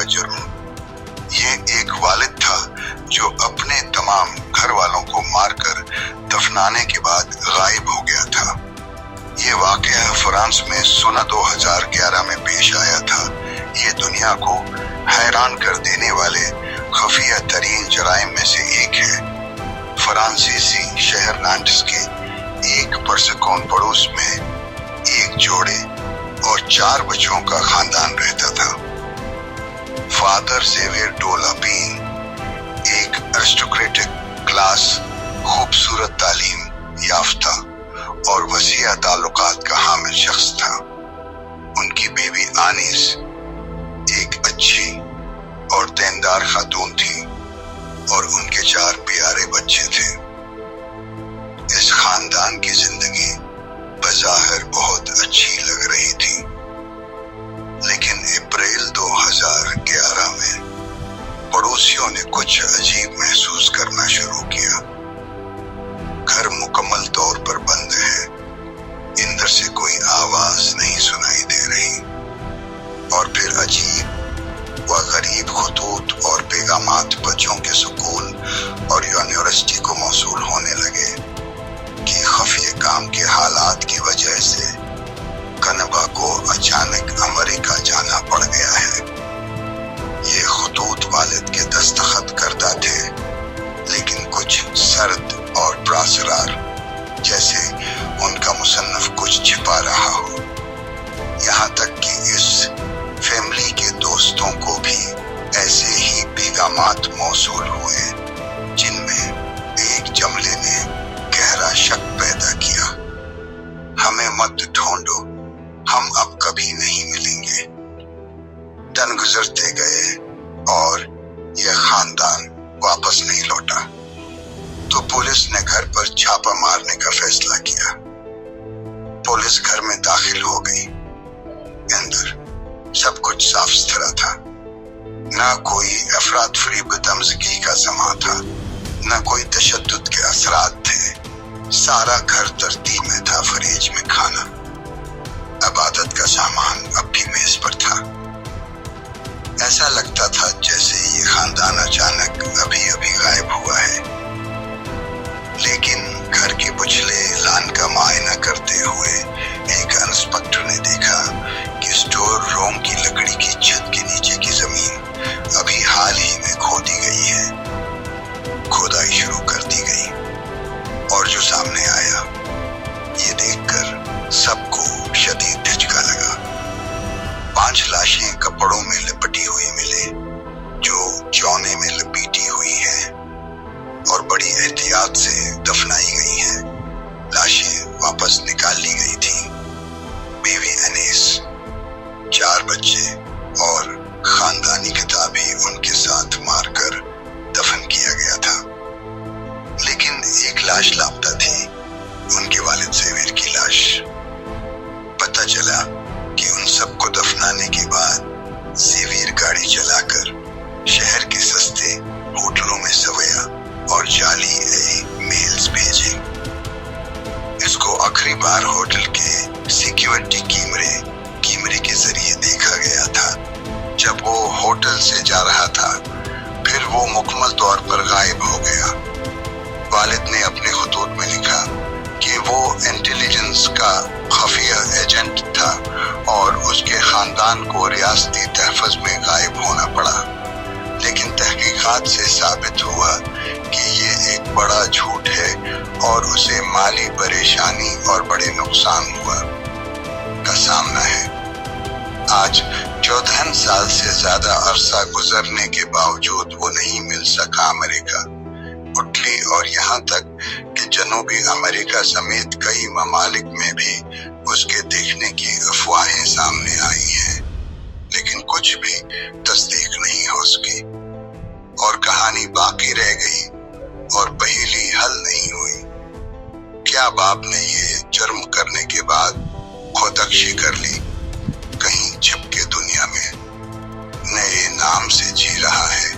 का जुर्म। ये एक वालिद था जो अपने तमाम घर वालों को मारकर दफनाने के बाद गायब हो गया था। ये वाकया फ्रांस में सन 2011 में पेश आया था। ये दुनिया को हैरान कर देने वाले खुफिया तरीन जराइम में से एक है। फ्रांसीसी शहर नांटेस के एक परसकौन पड़ोस में एक जोड़े और 4 बच्चों का खानदान रहता था। फादर जेवियर डो लापिन एक एरिस्टोक्रेटिक क्लास, खूबसूरत तालीम याफ्ता और वसीआ ताल्लुकात का हामिल शख्स था। उनकी बेबी आनिस एक अच्छी और देनदार खातून थी और उनके 4 प्यारे बच्चे थे। इस खानदान की जिंदगी बज़ाहिर बहुत अच्छी लग रही थी, लेकिन अप्रैल 2011 में पड़ोसियों ने कुछ अजीब महसूस करना शुरू किया। घर मुकम्मल तौर पर बंद है, अंदर से कोई आवाज नहीं सुनाई दे रही, और फिर अजीब व गरीब खतूत और पैगामात बच्चों के स्कूल और यूनिवर्सिटी को मौसूल होने लगे कि खफिया काम के हालात की वजह से कनबा को अचानक अमेरिका जाना पड़ गया है। ये खतूत वालिद के दस्तखत करता थे, लेकिन कुछ सर्द और प्रासरार, जैसे उनका मुसन्नफ कुछ छिपा रहा हो। यहाँ तक कि इस फैमिली के दोस्तों को भी ऐसे ही पैगामात मौसूल हुए, जिनमें एक जमले ने गहरा शक पैदा किया, हमें मत ढूंढो, हम अब कभी नहीं मिलेंगे। दिन गुजरते गए और यह खानदान वापस नहीं लौटा, तो पुलिस ने घर पर छापा मारने का फैसला किया। पुलिस घर में दाखिल हो गई। अंदर सब कुछ साफ सुथरा था, ना कोई अफरात फरीब दमजगी का समा था, ना कोई तशद्दुद के असरात थे। सारा घर तरतीब में था, फ्रिज में खाना, इबादत का सामान अब भी मेज पर था। ऐसा लगता था जैसे ये खानदान अचानक अभी अभी गायब हुआ है। लेकिन घर के पिछले लान का मुआयना करते हुए एक इंस्पेक्टर ने देखा कि स्टोर रूम की लकड़ी की छत के नीचे की जमीन अभी हाल ही में खोदी गई है। खोदाई शुरू कर दी गई और जो सामने आया, ये देखकर सबको शदीद झटका लगा। 5 लाशें कपड़ों में लिपटी हुई मिले, जो चौने में लपेटी हुई हैं और बड़ी एहतियात से दफनाई गई हैं। लाशें वापस निकाल ली गई थी। बेबी अनीस, 4 बच्चे और खानदानी किताबें उनके साथ मारकर दफन किया गया था। लेकिन एक लाश लापता थी, उनके वालिद जेवियर की लाश। पता चला कि उन सबको दफनाने के बाद जेवियर गाड़ी चलाकर शहर के सस्ते होटलों में सवया और जाली मेल्स भेजे। इसको आखिरी बार होटल के सिक्योरिटी कैमरे के जरिए देखा गया था, जब वो होटल से जा रहा था। फिर वो मुकम्मल तौर पर गायब हो गया। वालिद ने अपने खतूत में लिखा कि वो इंटेलिजेंस का खुफिया एजेंट था और उसके खानदान को रियासती तहफ़्फ़ुज़ में गायब होना पड़ा। लेकिन तहकीकात से साबित हुआ कि ये एक बड़ा झूठ है और उसे माली परेशानी और बड़े नुकसान हुआ का सामना है। आज 14 साल से ज्यादा अरसा गुजरने के बावजूद वो नहीं मिल सका अमेरिका, इटली और यहाँ तक कि जनूबी अमेरिका समेत कई ममालिक में भी उसके देखने की अफवाहें सामने आई हैं, लेकिन कुछ भी तस्दीक नहीं हो सकी और कहानी बाकी रह गई और पहेली हल नहीं हुई। क्या बाप ने ये जुर्म करने के बाद खुदकुशी कर ली, कहीं छिप के दुनिया में नए नाम से जी रहा है?